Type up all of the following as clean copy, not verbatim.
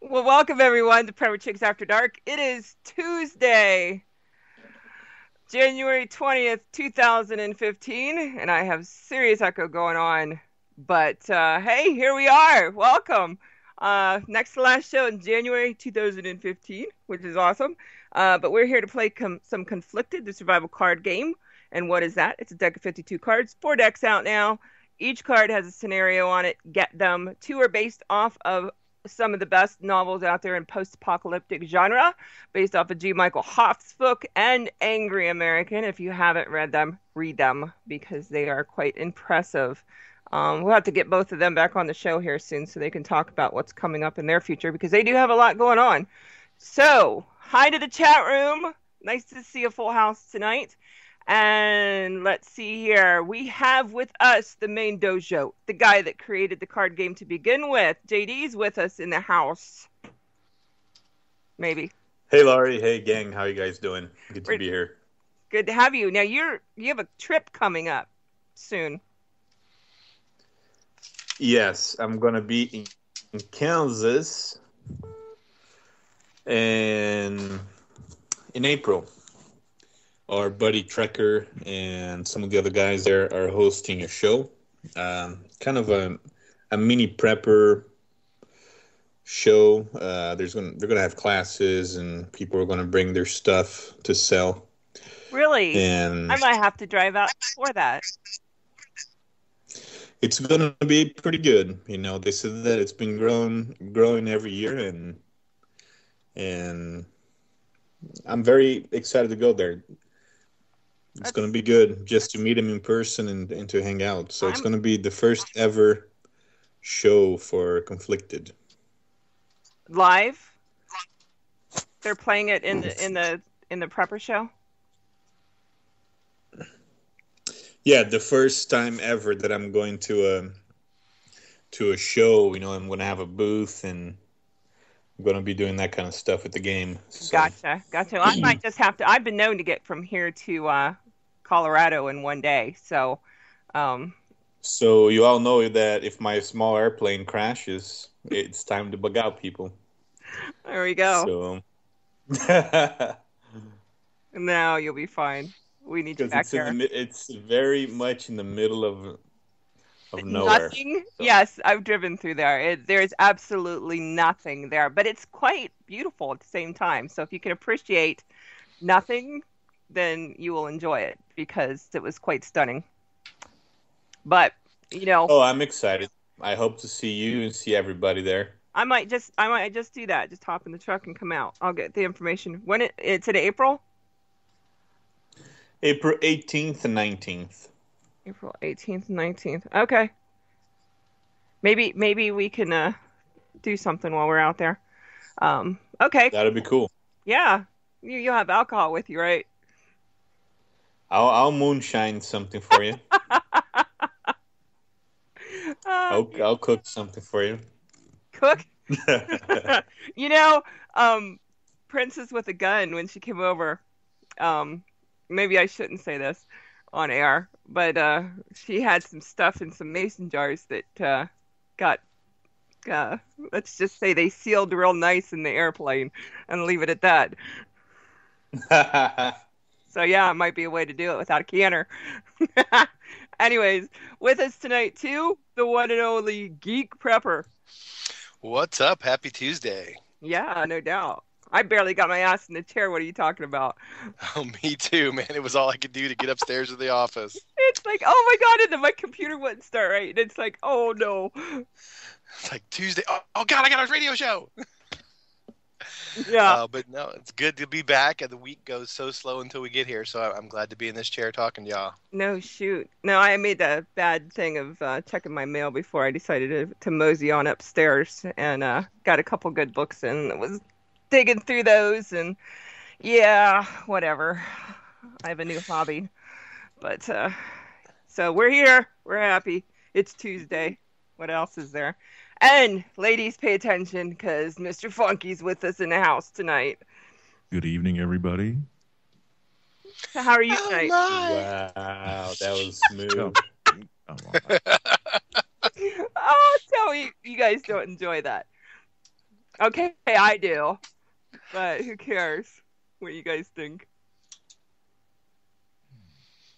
Well, welcome everyone to Prepper Chicks After Dark. It is Tuesday, January 20th, 2015, and I have serious echo going on. But hey, here we are. Welcome. Next to last show in January 2015, which is awesome. But we're here to play some Conflicted, the survival card game. And what is that? It's a deck of 52 cards, 4 decks out now. Each card has a scenario on it. Get them. 2 are based off of some of the best novels out there in post-apocalyptic genre, based off of G. Michael Hoff's book and Angry American. If you haven't read them, read them because they are quite impressive. We'll have to get both of them back on the show here soon so they can talk about what's coming up in their future because they do have a lot going on. So, hi to the chat room. Nice to see a full house tonight. And let's see here. We have with us the main dojo, the guy that created the card game to begin with. JD's with us in the house. Maybe. Hey, Laurie. Hey, gang. How you guys doing? Good to be here. Good to have you. Now, you have a trip coming up soon. Yes, I'm going to be in Kansas and in April. Our buddy Trekker and some of the other guys there are hosting a show, kind of a mini prepper show. They're gonna have classes and people are gonna bring their stuff to sell. Really? And I might have to drive out for that. It's gonna be pretty good. You know, they said that it's been growing every year, and I'm very excited to go there. It's going to be good just to meet him in person and to hang out. So it's going to be the first ever show for Conflicted. Live? They're playing it in the prepper show? Yeah, the first time ever that I'm going to a show. You know, I'm going to have a booth and I'm going to be doing that kind of stuff with the game. So. Gotcha. Well, I might just have to. I've been known to get from here to Colorado in one day. So you all know that if my small airplane crashes, it's time to bug out, people. There we go. So now you'll be fine. We need you back there. It's very much in the middle of nowhere. Nothing. So. Yes, I've driven through there. There's absolutely nothing there, but it's quite beautiful at the same time. So if you can appreciate nothing, then you will enjoy it because it was quite stunning. But, you know. Oh, I'm excited. I hope to see you and see everybody there. I might just do that. Just hop in the truck and come out. I'll get the information. When it's in April? April 18th and 19th. April 18th and 19th. Okay. Maybe we can do something while we're out there. Okay. That'd be cool. Yeah. You'll have alcohol with you, right? I'll moonshine something for you. I'll cook something for you. Cook? You know, Princess with a gun, when she came over, maybe I shouldn't say this on air, but she had some stuff in some mason jars that got, let's just say they sealed real nice in the airplane and leave it at that. So yeah, it might be a way to do it without a canner. Anyways, with us tonight too, the one and only Geek Prepper. What's up? Happy Tuesday. Yeah, no doubt. I barely got my ass in the chair. What are you talking about? Oh, me too, man. It was all I could do to get upstairs to the office. It's like, oh my God, and then my computer wouldn't start right. And it's like, oh no. It's like Tuesday. Oh God, I got a radio show. Yeah. But no, it's good to be back. And the week goes so slow until we get here. So I'm glad to be in this chair talking to y'all. No, shoot. No, I made the bad thing of checking my mail before I decided to mosey on upstairs and got a couple good books in. It was digging through those and yeah, whatever. I have a new hobby. But so we're here. We're happy. It's Tuesday. What else is there? And ladies, pay attention because Mr. Funky's with us in the house tonight. Good evening, everybody. How are you tonight? Wow, that was smooth. Oh, tell me you guys don't enjoy that. Okay, I do. But who cares what you guys think?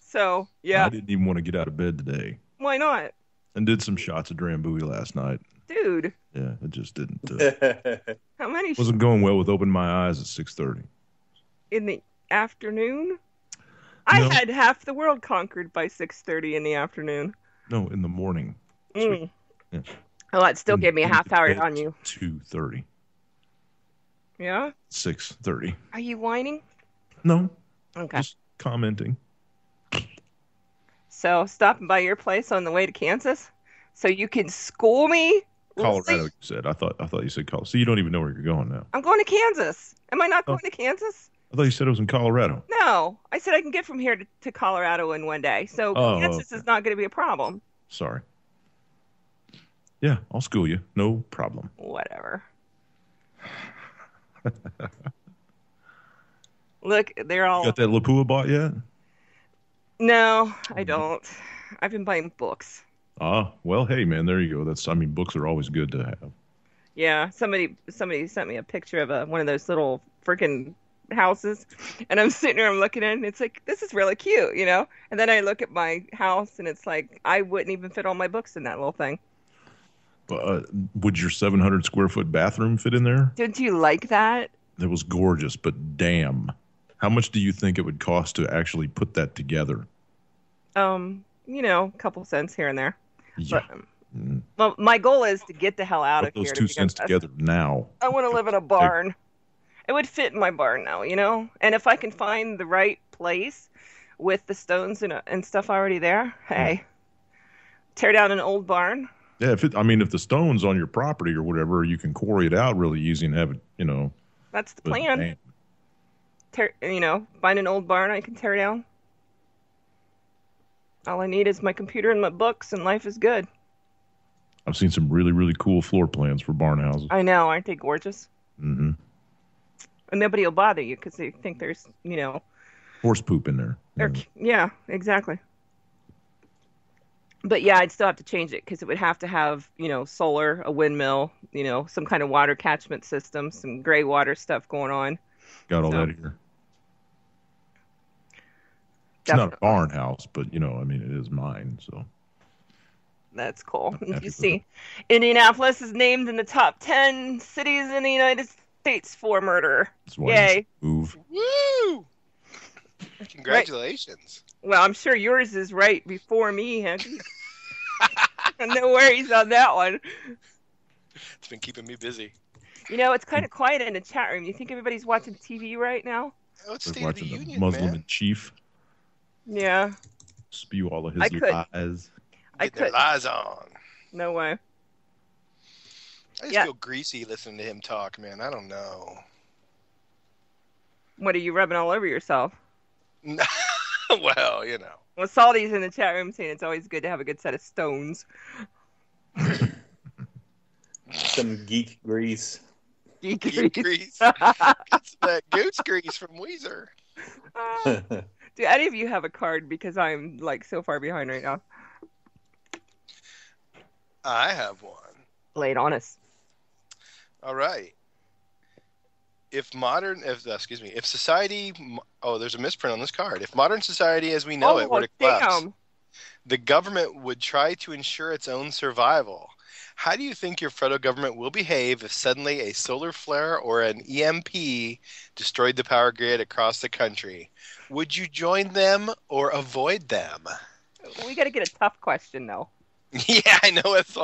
So, yeah. I didn't even want to get out of bed today, Why not? and did some shots of Drambuie last night. Dude, Yeah, it just didn't. how many Wasn't going well with open my eyes at 6:30. in the afternoon? I No. had half the world conquered by 6:30 in the afternoon. No, in the morning. Mm. Yeah. Well, that still gave me a Didn't half get hour bed on you. 2:30, Yeah? 6:30. Are you whining? No, Okay. just commenting. So, stopping by your place on the way to Kansas so you can school me? Colorado, Leslie? you said. I thought you said Colorado. So you don't even know where you're going now. I'm going to Kansas. Am I not Oh. going to Kansas? I thought you said it was in Colorado. No. I said I can get from here to Colorado in one day. So, Oh, Kansas okay. is not going to be a problem. Sorry. Yeah, I'll school you. No problem. Whatever. Look, they're all. You got that Lapua bought yet? No, I don't. I've been buying books. Ah, well, hey, man, there you go. Books are always good to have. Yeah, somebody sent me a picture of one of those little freaking houses, and I'm sitting there, I'm looking at it, and it's like, this is really cute, you know? And then I look at my house, and it's like, I wouldn't even fit all my books in that little thing. Would your 700 square foot bathroom fit in there? Didn't you like that? That was gorgeous, but damn. How much do you think it would cost to actually put that together? A couple cents here and there. Yeah. But, well, my goal is to get the hell out Put of those here. 2 cents together now. I want to live in a barn. It would fit in my barn now, you know? And if I can find the right place with the stones and stuff already there, hey, tear down an old barn. Yeah, if the stone's on your property or whatever, you can quarry it out really easy and have it, That's the but plan. damn. Find an old barn I can tear down. All I need is my computer and my books, and life is good. I've seen some really, really cool floor plans for barn houses. I know, aren't they gorgeous? Mm-hmm. And nobody will bother you because they think there's, Horse poop in there. yeah, exactly. But yeah, I'd still have to change it because it would have to have, solar, a windmill, some kind of water catchment system, some gray water stuff going on. Got all that here. It's not a barn house, but, it is mine, so. That's cool. I'm happy You with see, Indianapolis is named in the top 10 cities in the United States for murder. That's why Yay. you move. Woo! Congratulations. Well, I'm sure yours is right before me, Henry. No worries on that one. It's been keeping me busy. It's kind of quiet in the chat room. You think everybody's watching TV right now? Oh, it's We're State of the watching Union, the Muslim man. in chief Yeah. spew all of I his could. lies. I Get their could. lies on. No way. I just Yeah. feel greasy listening to him talk, man. I don't know. What are you rubbing all over yourself? Well, Well, Salty's in the chat room saying it's always good to have a good set of stones. Some geek grease. geek grease. It's that goose grease from Weezer. Do any of you have a card? Because I'm so far behind right now. I have one. Lay it on us. All right. If society, there's a misprint on this card. If modern society as we know it were to collapse, damn. the government would try to ensure its own survival. How do you think your federal government will behave if suddenly a solar flare or an EMP destroyed the power grid across the country? Would you join them or avoid them? We got to get a tough question, though. Yeah, I know it's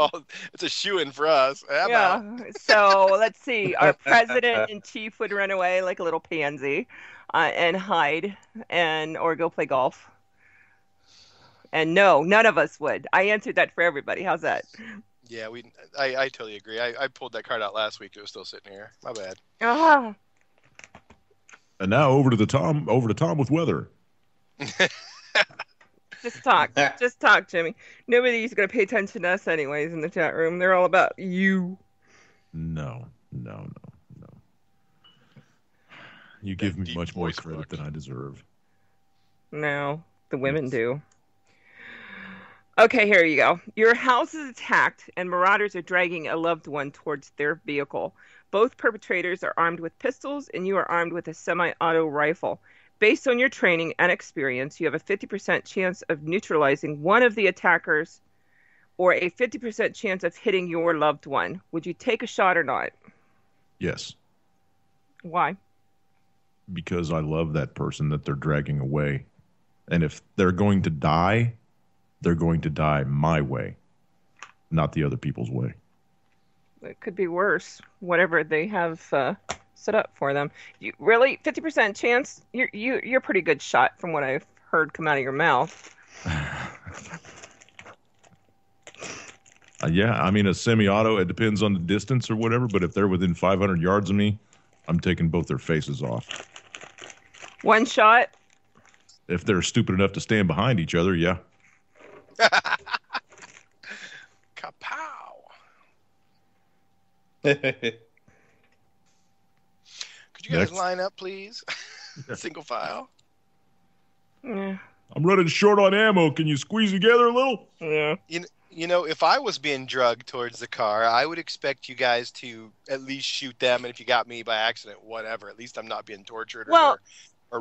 a shoo-in for us. I'm out. Yeah. So let's see. Our president in chief would run away like a little pansy, and hide, or go play golf. And no, none of us would. I answered that for everybody. How's that? Yeah, I totally agree. I pulled that card out last week. It was still sitting here. My bad. Ah. And now over to Tom with weather. Just talk. Just talk, Jimmy. Nobody's going to pay attention to us anyways in the chat room. They're all about you. No. You give me deep much more voice credit box. than I deserve. No, the women Yes. do. Okay, here you go. Your house is attacked, and marauders are dragging a loved one towards their vehicle. Both perpetrators are armed with pistols, and you are armed with a semi-auto rifle. Based on your training and experience, you have a 50% chance of neutralizing one of the attackers or a 50% chance of hitting your loved one. Would you take a shot or not? Yes, Why? because I love that person that they're dragging away. And if they're going to die, they're going to die my way, not the other people's way. It could be worse, whatever they have set up for them. You really 50% chance? You're a pretty good shot from what I've heard come out of your mouth. Yeah, I mean, a semi-auto, it depends on the distance or whatever, but if they're within 500 yards of me, I'm taking both their faces off. One shot? If they're stupid enough to stand behind each other, yeah. Kapow! Next. Could you guys line up, please? Single file. Yeah. I'm running short on ammo. Can you squeeze together a little? Yeah. You know, if I was being drugged towards the car, I would expect you guys to at least shoot them. And if you got me by accident, whatever. At least I'm not being tortured or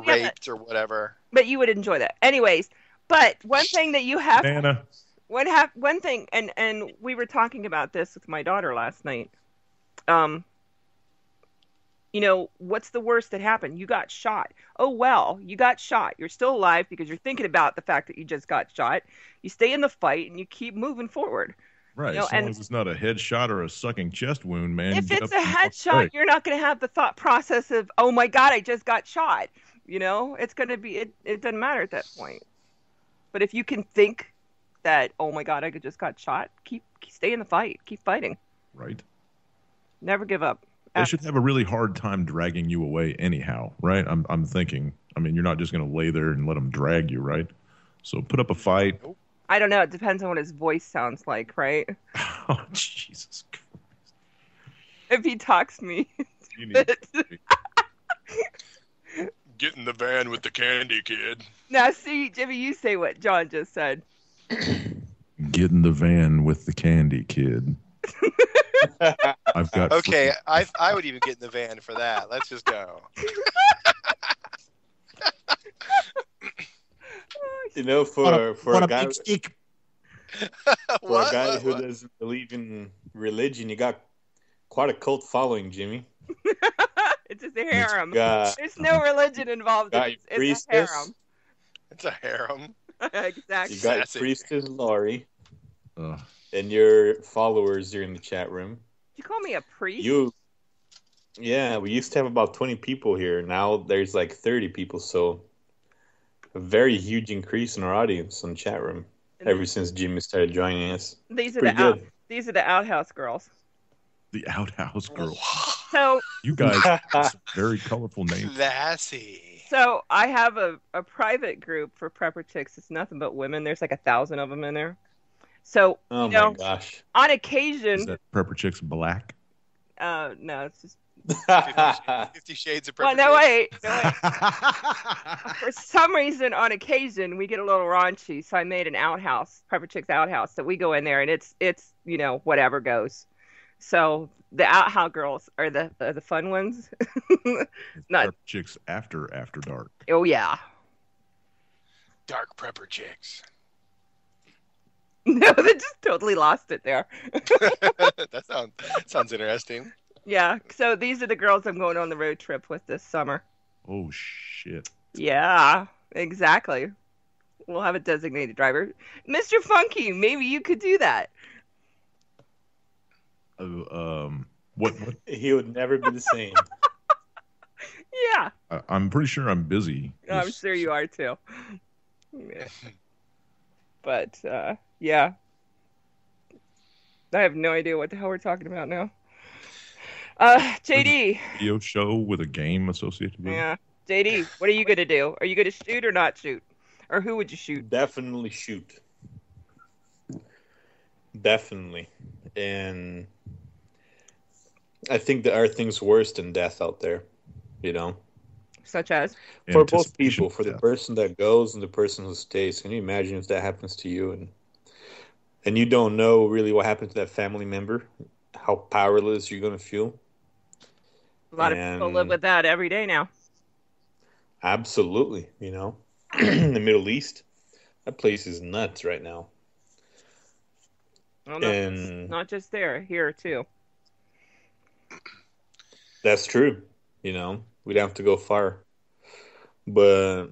yeah, raped or whatever. But you would enjoy that. Anyways, but one thing that you have Anna. one thing, and we were talking about this with my daughter last night. You know, what's the worst that happened? You got shot. Oh, well, you got shot. You're still alive because you're thinking about the fact that you just got shot. You stay in the fight and you keep moving forward. Right, You know, as long and- as it's not a headshot or a sucking chest wound, man. If get it's up a and walk headshot, away. you're not going to have the thought process of, oh my God, I just got shot. You know, it's going to be, it doesn't matter at that point. But if you can think that, oh my God, I just got shot, stay in the fight. Keep fighting. Right. Never give up. They should have a really hard time dragging you away anyhow, right? I'm thinking. I mean, you're not just going to lay there and let them drag you, right? So put up a fight. I don't know. It depends on what his voice sounds like, right? Oh, Jesus Christ. If he talks me. You need Get in the van with the candy kid. Now, see, Jimmy, you say what John just said. Get in the van with the candy kid. I've got Okay, I would even get in the van for that. Let's just go. You know, for a guy What? who What? doesn't believe in religion, you got quite a cult following, Jimmy. It's just a harem. Got There's no religion involved. got It's your a priestess. harem. It's a harem. Exactly. You got your Sassy. priestess Laurie Ugh. and your followers here in the chat room. Did you call me a priest? Yeah, we used to have about 20 people here. Now there's like 30 people, so a very huge increase in our audience on the chat room ever since Jimmy started joining us. These are Pretty the good. these are the outhouse girls. The outhouse girl. So You guys have some very colorful names. Classy. so I have a private group for prepper chicks. It's nothing but women. There's like 1,000 of them in there. So Oh you know, my gosh. on Is occasion, that Prepper Chicks black? no, it's just 50 Shades of well, Purple. no wait. For some reason, on occasion, we get a little raunchy. So I made an outhouse, Prepper Chicks outhouse, that we go in there and it's you know whatever goes. So the outhouse girls are the fun ones. Not Prepper Chicks after dark. oh yeah. Dark Prepper Chicks. No, they just totally lost it there. that sounds interesting. Yeah. So these are the girls I'm going on the road trip with this summer. Oh shit. Yeah, exactly. We'll have a designated driver. Mr. Funky, maybe you could do that. What? He would never be the same. Yeah, I'm pretty sure I'm busy. I'm sure you are too. Yeah. But, yeah. I have no idea what the hell we're talking about now. JD. Video show with a game associated with it. Yeah. JD, what are you going to do? Are you going to shoot or not shoot? Or who would you shoot? Definitely shoot. Definitely. And I think there are things worse than death out there, you know? Such as? For both Anticipation people, for the death. person that goes and the person who stays. Can you imagine if that happens to you? And and you don't know really what happened to that family member, how powerless you're going to feel. A lot of people live And with that every day now. absolutely, in the Middle East, that place is nuts right now. Well, And not just there, here too. that's true. We'd have to go far. But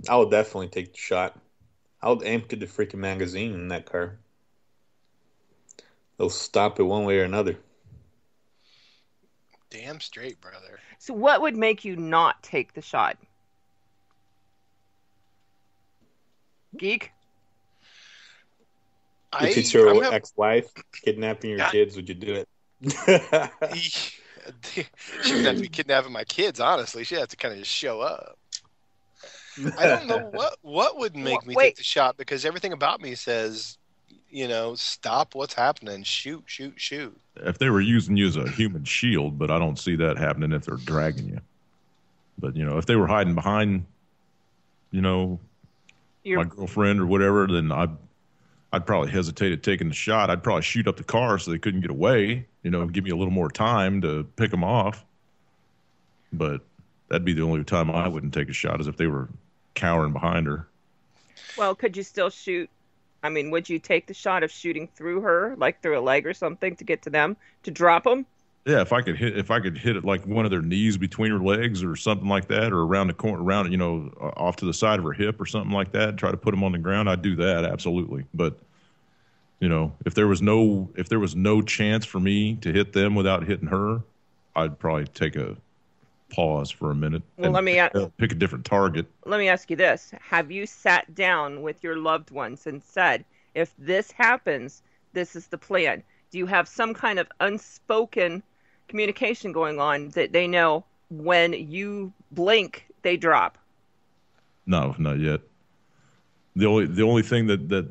I would definitely take the shot. I would empty the freaking magazine in that car. They'll stop it one way or another. Damn straight, brother. So what would make you not take the shot? Geek? If it's your I'm ex-wife kidnapping your kids, would you do it? she would have to be kidnapping my kids, honestly. She'd have to kind of just show up. I don't know what would make me take the shot, because everything about me says, stop what's happening. Shoot. If they were using you as a human shield, but I don't see that happening if they're dragging you. But, if they were hiding behind, my girlfriend or whatever, then I'd probably hesitate at taking the shot. I'd probably shoot up the car so they couldn't get away, give me a little more time to pick them off. But that'd be the only time I wouldn't take a shot, is if they were cowering behind her. Well, could you still shoot? I mean, would you take the shot of shooting through her, like through a leg or something, to get to them, to drop them? Yeah, if I could hit it like one of their knees between her legs or something like that, or around the corner, off to the side of her hip or something like that, and try to put them on the ground, I'd do that, absolutely. But if there was no chance for me to hit them without hitting her, I'd probably take a pause for a minute. Well, and pick a different target. Let me ask you this: have you sat down with your loved ones and said, if this happens, this is the plan? Do you have some kind of unspoken communication going on that they know when you blink, they drop? No, not yet. The only thing that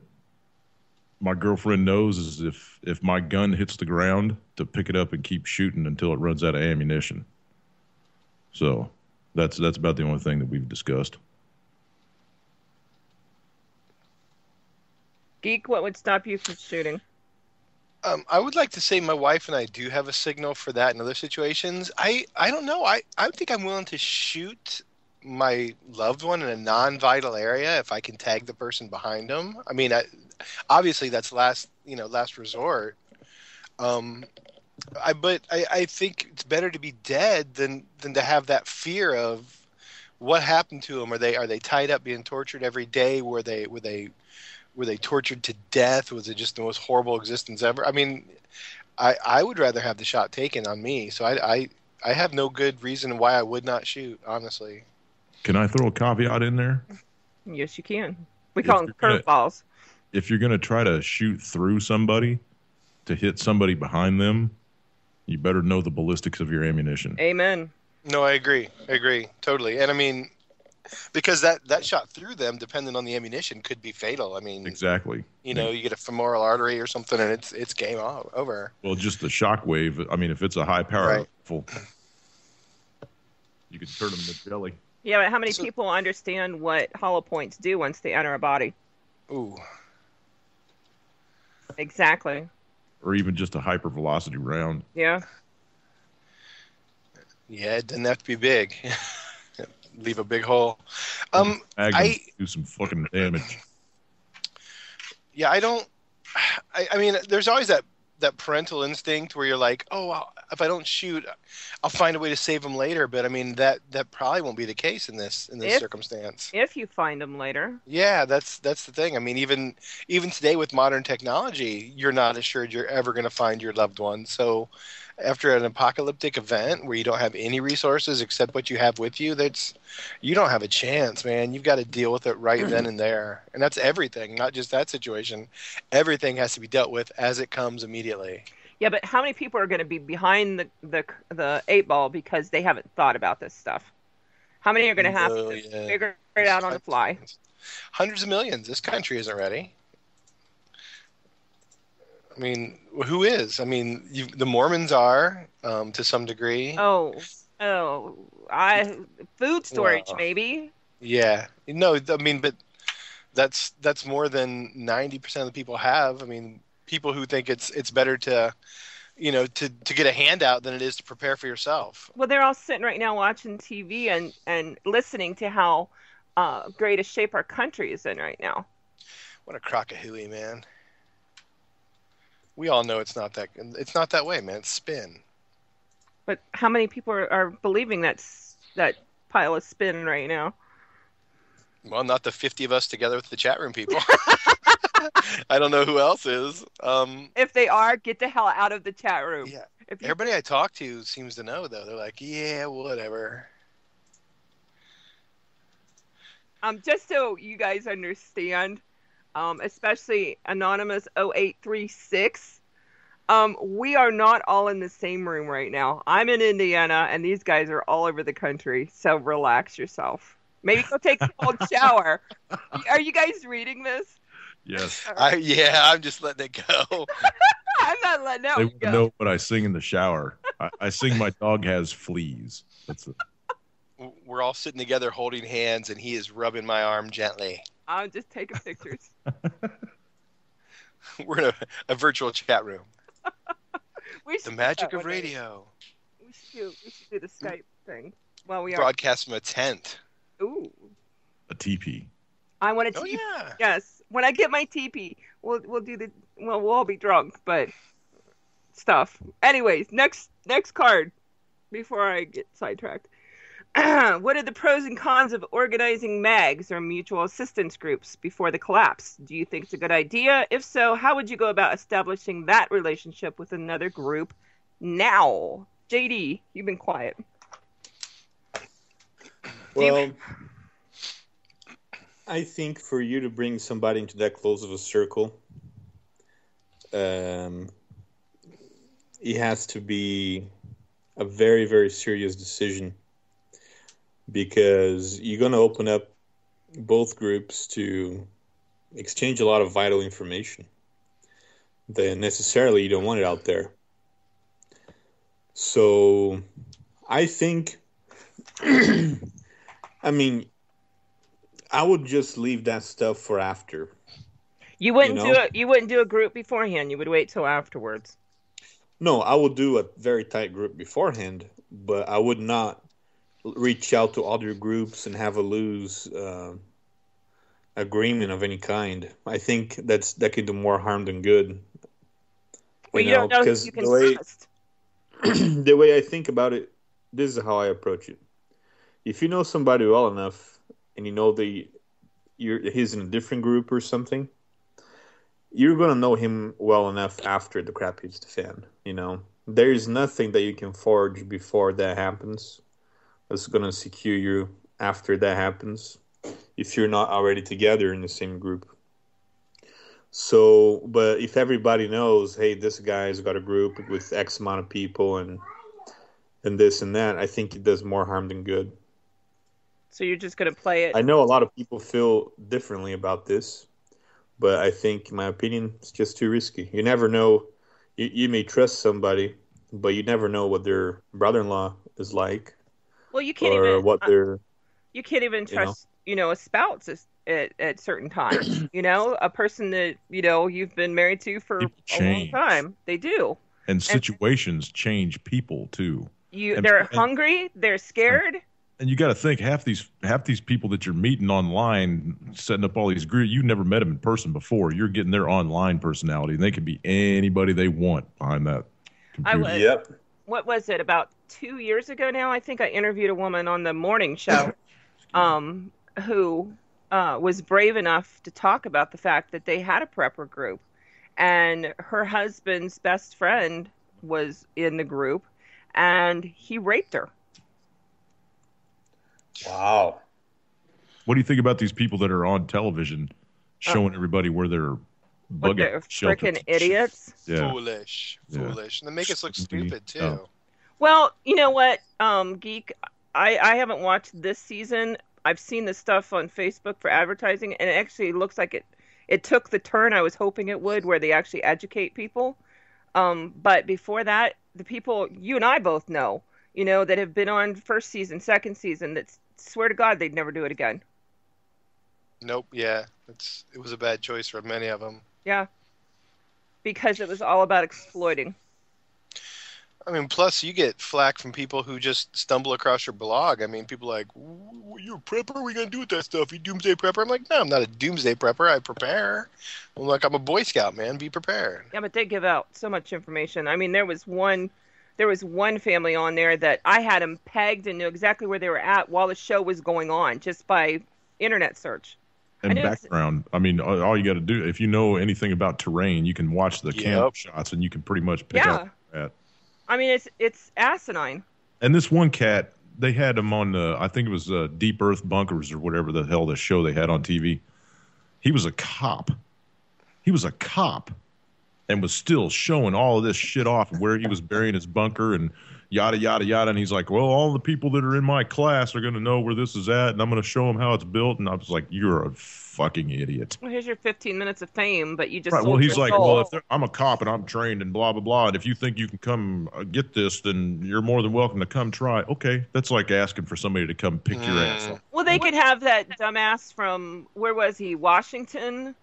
my girlfriend knows is if my gun hits the ground, to pick it up and keep shooting until it runs out of ammunition. So that's about the only thing that we've discussed. Geek, what would stop you from shooting? I would like to say my wife and I do have a signal for that in other situations. I don't know. I think I'm willing to shoot my loved one in a non-vital area if I can tag the person behind them. I mean, obviously that's last resort. But I think it's better to be dead than to have that fear of what happened to them. Are they tied up being tortured every day? Were they tortured to death? Was it just the most horrible existence ever? I mean, I would rather have the shot taken on me. So I have no good reason why I would not shoot, honestly. Can I throw a caveat in there? Yes, you can. We call them curveballs. If you're going to try to shoot through somebody to hit somebody behind them, you better know the ballistics of your ammunition. Amen. No, I agree. Totally. And I mean, because that shot through them, depending on the ammunition, could be fatal. I mean, exactly. You get a femoral artery or something, and it's game over. Well, just the shock wave. I mean, if it's a high power rifle, you could turn them to jelly. Yeah, but how many people understand what hollow points do once they enter a body? Ooh. Exactly. Or even just a hypervelocity round. Yeah. Yeah, it doesn't have to be big. Leave a big hole. I do some fucking damage. Yeah, I mean, there's always that parental instinct where you're like, oh, if I don't shoot, I'll find a way to save them later. But I mean, that probably won't be the case in this circumstance. If you find them later. Yeah, that's the thing. I mean, even today with modern technology, you're not assured you're ever going to find your loved one. So after an apocalyptic event where you don't have any resources except what you have with you, you don't have a chance, man. You've got to deal with it right then and there. And that's everything, not just that situation. Everything has to be dealt with as it comes immediately. Yeah, but how many people are going to be behind the 8-ball because they haven't thought about this stuff? How many are going to have to figure it out on the fly? Hundreds of millions. This country isn't ready. I mean, who is? I mean, the Mormons are, to some degree. Food storage, maybe. Yeah. No, I mean, but that's more than 90% of the people have. I mean, people who think it's better to, to get a handout than it is to prepare for yourself. Well, they're all sitting right now watching TV and listening to how great a shape our country is in right now. What a crock of hooey, man. We all know it's not that way, man. It's spin. But how many people are believing that pile of spin right now? Well, not the 50 of us together with the chat room people. I don't know who else is. If they are, get the hell out of the chat room. Yeah. If Everybody I talk to seems to know, though. They're like, yeah, whatever. Just so you guys understand, especially Anonymous 0836, we are not all in the same room right now. I'm in Indiana, and these guys are all over the country, so relax yourself. Maybe go take a cold shower. Are you guys reading this? Yes. I'm just letting it go. I'm not letting that They one want go. to know what I sing in the shower. I sing "My Dog Has Fleas." That's it. We're all sitting together holding hands, and he is rubbing my arm gently. I'm just taking pictures. We're in a virtual chat room. We should The do magic that of one day. radio. We should do the Skype thing. Well, we are. Broadcast from a tent. Ooh, A teepee. I want a Oh, teepee. yeah. Yes, when I get my teepee, we'll all be drunk, but stuff. Anyways, next card before I get sidetracked. What are the pros and cons of organizing MAGs or mutual assistance groups before the collapse? Do you think it's a good idea? If so, how would you go about establishing that relationship with another group now? JD, you've been quiet. Well, I think for you to bring somebody into that close of a circle, it has to be a very, very serious decision, because you're going to open up both groups to exchange a lot of vital information that necessarily you don't want it out there. So I think, I mean, I would just leave that stuff for after. You wouldn't You know? do it. You wouldn't do a group beforehand. You would wait till afterwards. No, I would do a very tight group beforehand, but I would not reach out to other groups and have a loose agreement of any kind. I think that could do more harm than good. Well, you don't know who because you can the way trust. the way I think about it, this is how I approach it. If you know somebody well enough, and you know he's in a different group or something, you're gonna know him well enough after the crap hits the fan. There is nothing that you can forge before that happens that's gonna secure you after that happens, if you're not already together in the same group. So, but if everybody knows, hey, this guy's got a group with X amount of people and this and that, I think it does more harm than good. So you're just gonna play it. I know a lot of people feel differently about this, but I think, in my opinion, it's just too risky. You never know. You may trust somebody, but you never know what their brother-in-law is like, Well, you can't or even. what their You can't even trust, a spouse at certain times. A person that you've been married to for People a long change. time. They do. And situations change people too. They're hungry. They're scared. And you got to think half these people that you're meeting online, setting up all these groups, you've never met them in person before. You're getting their online personality, and they can be anybody they want behind that computer. Yep. What was it, about 2 years ago now? I think I interviewed a woman on the morning show, who was brave enough to talk about the fact that they had a prepper group, and her husband's best friend was in the group, and he raped her. Wow. What do you think about these people that are on television showing everybody where they're bug They're out shelters freaking and shit? idiots. Yeah. Foolish. Yeah. And they make us look stupid, too. Oh. Well, you know what, Geek? I haven't watched this season. I've seen the stuff on Facebook for advertising, and it actually looks like it took the turn I was hoping it would, where they actually educate people. But before that, the people you and I both know, that have been on first season, second season, that swear to God they'd never do it again. Nope, yeah. It was a bad choice for many of them. Yeah. because it was all about exploiting. I mean, plus you get flack from people who just stumble across your blog. I mean, people are like, "You're a prepper? What are you gonna do with that stuff? You doomsday prepper?" I'm like, "No, I'm not a doomsday prepper. I prepare. I'm like, I'm a Boy Scout, man. Be prepared." Yeah, but they give out so much information. I mean, there was one family on there that I had them pegged and knew exactly where they were at while the show was going on, just by internet search. And background. I mean, all you got to do, if you know anything about terrain, you can watch the camera shots and you can pretty much pick up that. I mean, it's asinine. And this one cat, they had him on I think it was Deep Earth Bunkers or whatever the hell the show they had on TV. He was a cop. And was still showing all of this shit off of where he was burying his bunker and yada, yada, yada. And he's like, well, all the people that are in my class are going to know where this is at, and I'm going to show them how it's built. And I was like, you're a fucking idiot. Well, here's your 15 minutes of fame, but you just right. Well, he's like, soul. well, I'm a cop and I'm trained and blah, blah, blah. And if you think you can come get this, then you're more than welcome to come try. Okay, that's like asking for somebody to come pick your ass up. Well, they could have that dumbass from, where was he, Washington,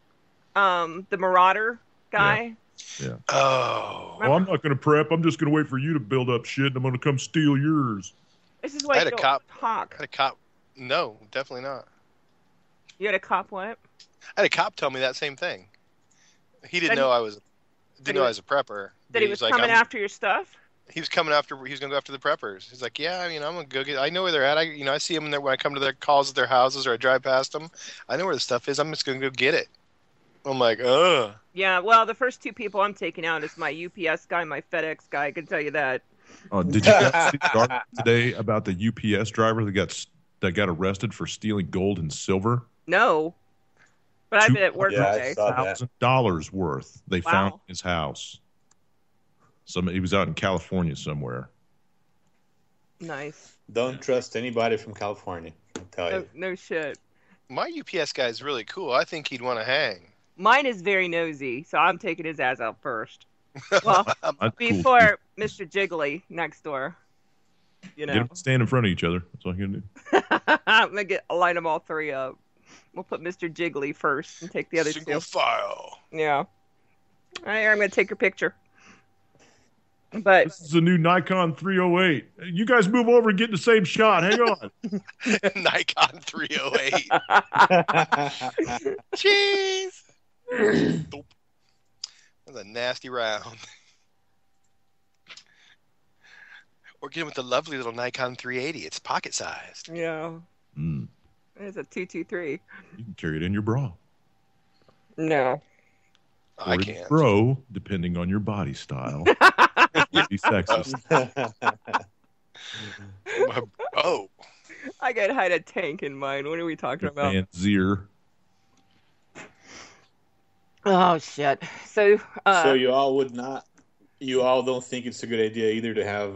the Marauder guy. Yeah. Oh. Well, I'm not going to prep. I'm just going to wait for you to build up shit, and I'm going to come steal yours. This is why you don't talk. I had a cop. No, definitely not. You had a cop what? I had a cop tell me that same thing. He didn't know I was a prepper. That he was like, coming after your stuff? He was coming after. He was going to go after the preppers. He's like, yeah, I mean, I'm going to go get. I know where they're at. I see them when I come to their calls at their houses or I drive past them. I know where the stuff is. I'm just going to go get it. I'm like, ugh. Yeah, well, the first two people I'm taking out is my UPS guy, my FedEx guy. I can tell you that. Did you guys see the article today about the UPS driver that got arrested for stealing gold and silver? No, but I've been at work today. $2,000 worth they found in his house. He was out in California somewhere. Nice. Don't trust anybody from California. I'll tell you. No shit. My UPS guy is really cool. I think he'd want to hang. Mine is very nosy, so I'm taking his ass out first. Well, before Mr. Jiggly next door. You know, stand in front of each other. That's all you're gonna do. I'm gonna line them all three up. We'll put Mr. Jiggly first and take the other Single file. Yeah. All right, I'm gonna take your picture. But this is a new Nikon 308. You guys move over and get in the same shot. Hang on. Nikon 308. Cheese. That's a nasty round. Or get him with the lovely little Nikon 380. It's pocket sized. Yeah. It's a 223. You can carry it in your bra. No. I can't. Bro, depending on your body style. Be sexist. Oh. I got hide a tank in mine. What are we talking about? Zir. Oh shit. So you all don't think it's a good idea either to have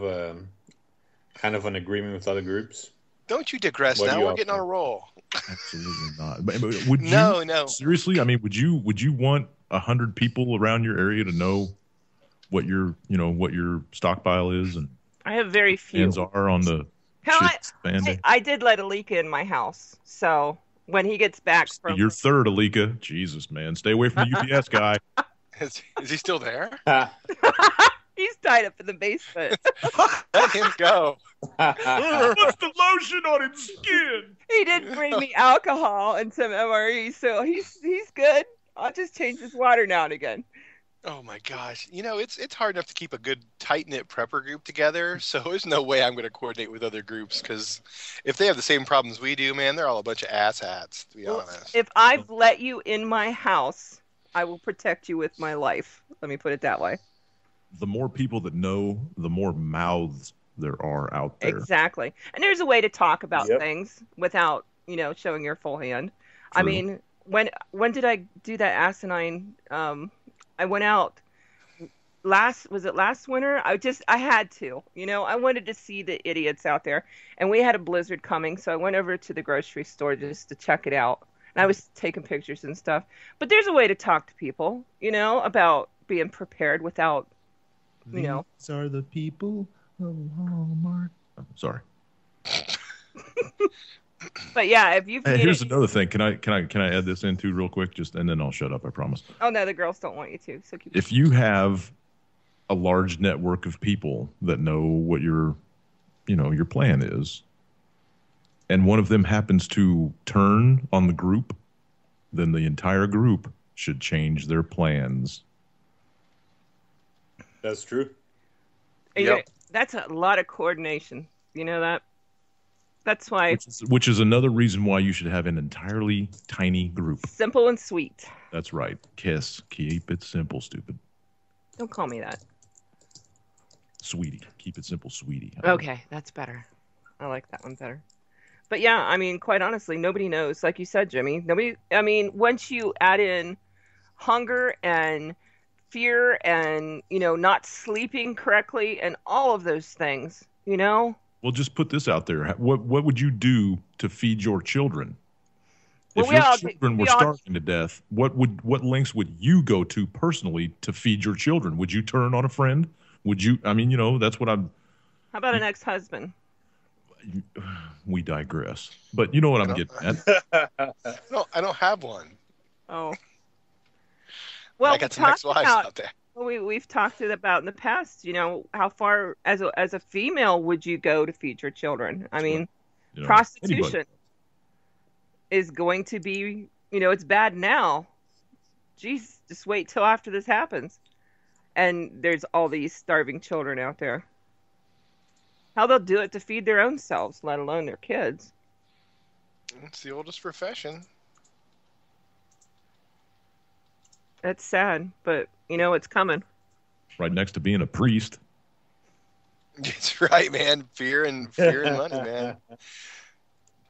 kind of an agreement with other groups? Don't you digress now. We're getting on a roll. Absolutely not. But would you, no. Seriously, I mean, would you want 100 people around your area to know what your stockpile is and I have very few. Fans are on the. I did let Alika in my house, so when he gets back from your third Alika, Jesus man, stay away from the UPS guy. Is he still there? He's tied up in the basement. Let him go. What's the lotion on his skin? He did bring me alcohol and some MRE, so he's good. I'll just change his water now and again. Oh my gosh. It's hard enough to keep a good tight-knit prepper group together, so there's no way I'm going to coordinate with other groups, because if they have the same problems we do, man, they're all a bunch of asshats, to be honest. If I've let you in my house, I will protect you with my life. Let me put it that way. The more people that know, the more mouths there are out there. Exactly. And there's a way to talk about things without, showing your full hand. True. I mean, when did I do that asinine I went out last winter? I had to, I wanted to see the idiots out there, and we had a blizzard coming. So I went over to the grocery store just to check it out. And I was taking pictures and stuff, but there's a way to talk to people, about being prepared without, These are the people of Hallmark. Oh, sorry. But yeah, if you've Hey, made here's it, another thing. Can I add this in too real quick? Just and then I'll shut up. I promise. oh no, the girls don't want you to. So keep. If you have a large network of people that know what your plan is, and one of them happens to turn on the group, then the entire group should change their plans. That's true. Yep. That's a lot of coordination. You know that. That's why Which is another reason why you should have an entirely tiny group. simple and sweet. That's right. KISS. Keep it simple, stupid. Don't call me that. Sweetie. Keep it simple, sweetie. Okay, that's better. I like that one better. But yeah, I mean, quite honestly, nobody knows. Like you said, Jimmy, nobody. I mean, once you add in hunger and fear and not sleeping correctly and all of those things, Well, just put this out there. What would you do to feed your children? Well, If we your all- children we were all- starving to death, what lengths would you go to personally to feed your children? Would you turn on a friend? Would you? I mean, that's what I'm. How about an ex-husband? We digress, but you know what I'm getting at. No, I don't have one. Oh. Well, I got some ex-wives out there. We've talked about in the past, how far as a female would you go to feed your children? I mean, prostitution Anybody. is going to be, it's bad now. Jeez, just wait till after this happens. And there's all these starving children out there. How they'll do it to feed their own selves, let alone their kids. It's the oldest profession. That's sad, but it's coming. Right next to being a priest. That's right, man. Fear and money, man.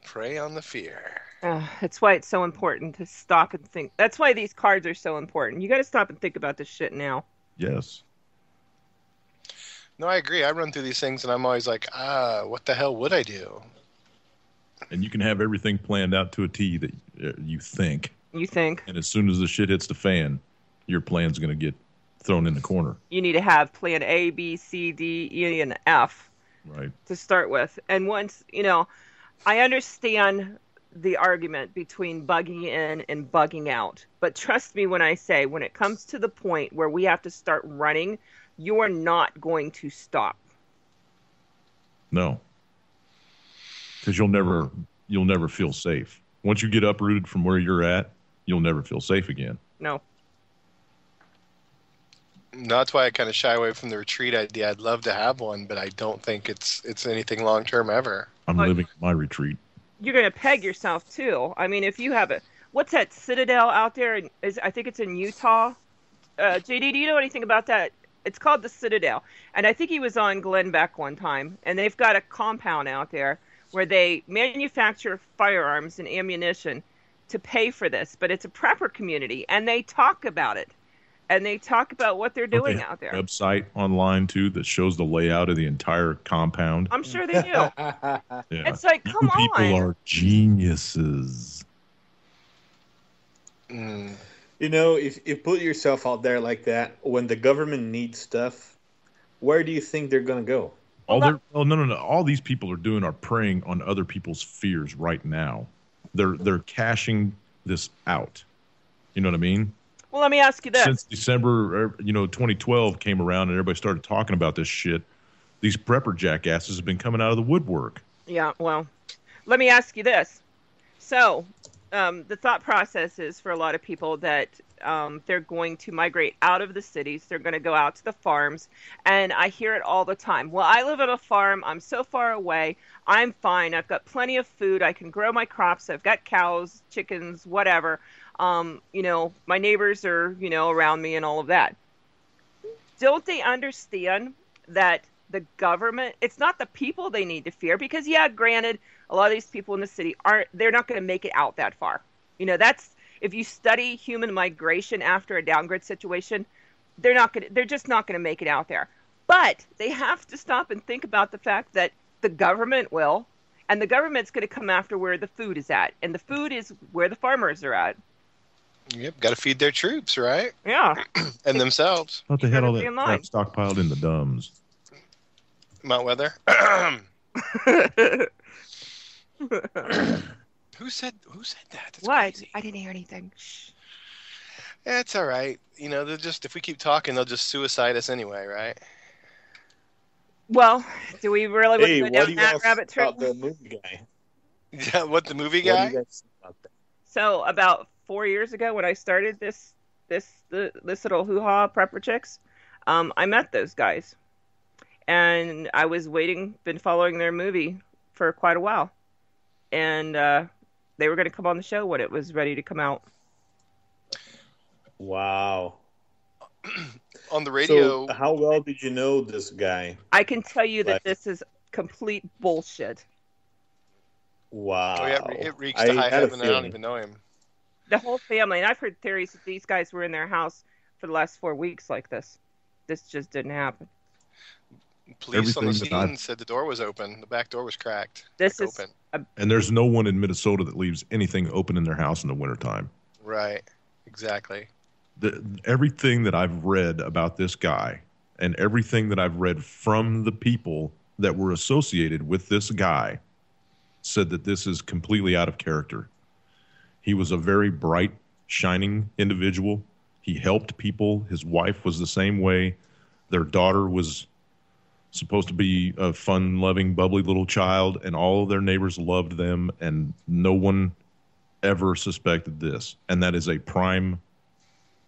Prey on the fear. That's why it's so important to stop and think. That's why these cards are so important. You got to stop and think about this shit now. Yes. No, I agree. I run through these things and I'm always like, what the hell would I do? And you can have everything planned out to a T that you think. You think. And as soon as the shit hits the fan, your plan's going to get thrown in the corner. You need to have plan A, B, C, D, E, and F. Right. To start with. And once, I understand the argument between bugging in and bugging out. But trust me when I say, when it comes to the point where we have to start running, you are not going to stop. No. Because you'll never feel safe. Once you get uprooted from where you're at, you'll never feel safe again. No. That's why I kind of shy away from the retreat idea. I'd love to have one, but I don't think it's anything long term ever. I'm living my retreat. You're going to peg yourself too. I mean, if you have what's that Citadel out there? I think it's in Utah. JD, do you know anything about that? It's called the Citadel. And I think he was on Glenn Beck one time. And they've got a compound out there where they manufacture firearms and ammunition to pay for this. But it's a prepper community. And they talk about it. And they talk about what they're doing out there. Website online too that shows the layout of the entire compound. I'm sure they do. Yeah. It's like, come you people on. are geniuses. Mm. If you put yourself out there like that, when the government needs stuff, where do you think they're going to go? No. All these people are doing are preying on other people's fears right now. They're cashing this out. You know what I mean? Well, let me ask you this. Since December, 2012 came around and everybody started talking about this shit, these prepper jackasses have been coming out of the woodwork. Yeah, well, let me ask you this. So, the thought process is for a lot of people that they're going to migrate out of the cities. They're going to go out to the farms. And I hear it all the time. Well, I live on a farm. I'm so far away. I'm fine. I've got plenty of food. I can grow my crops. I've got cows, chickens, whatever. My neighbors are, around me and all of that. Don't they understand that the government, it's not the people they need to fear? Because, yeah, granted, a lot of these people in the city they're not going to make it out that far. If you study human migration after a downgrade situation, they're just not going to make it out there. But they have to stop and think about the fact that the government will, and the government's going to come after where the food is at. And the food is where the farmers are at. Yep, got to feed their troops, right? Yeah. And themselves. Thought they had all that Keep in crap line. stockpiled in the dumbs. Mount Weather. Who said that? That's What? crazy. I didn't hear anything. Shh. Yeah, it's all right. You know, they'll just if we keep talking, they'll just suicide us anyway, right? Well, do we really want to Hey, go what down do you that want rabbit trail? about the movie guy? Yeah, what the movie What do guy? you guys think about that? So about 4 years ago, when I started this little hoo-ha prepper chicks, I met those guys, and I was been following their movie for quite a while, and they were going to come on the show when it was ready to come out. Wow. On the radio. So, how well did you know this guy? I can tell you that Like- this is complete bullshit. Wow. Oh yeah, it reached I to high had a heaven. I don't feeling. even know him. The whole family, and I've heard theories that these guys were in their house for the last 4 weeks like this. This just didn't happen. Police on the Everything that scene said the door was open. The back door was cracked. This Like, is open. And there's no one in Minnesota that leaves anything open in their house in the wintertime. Right. Exactly. Everything that I've read about this guy and everything that I've read from the people that were associated with this guy said that this is completely out of character. He was a very bright, shining individual. He helped people. His wife was the same way. Their daughter was supposed to be a fun-loving, bubbly little child, and all of their neighbors loved them, and no one ever suspected this. And that is a prime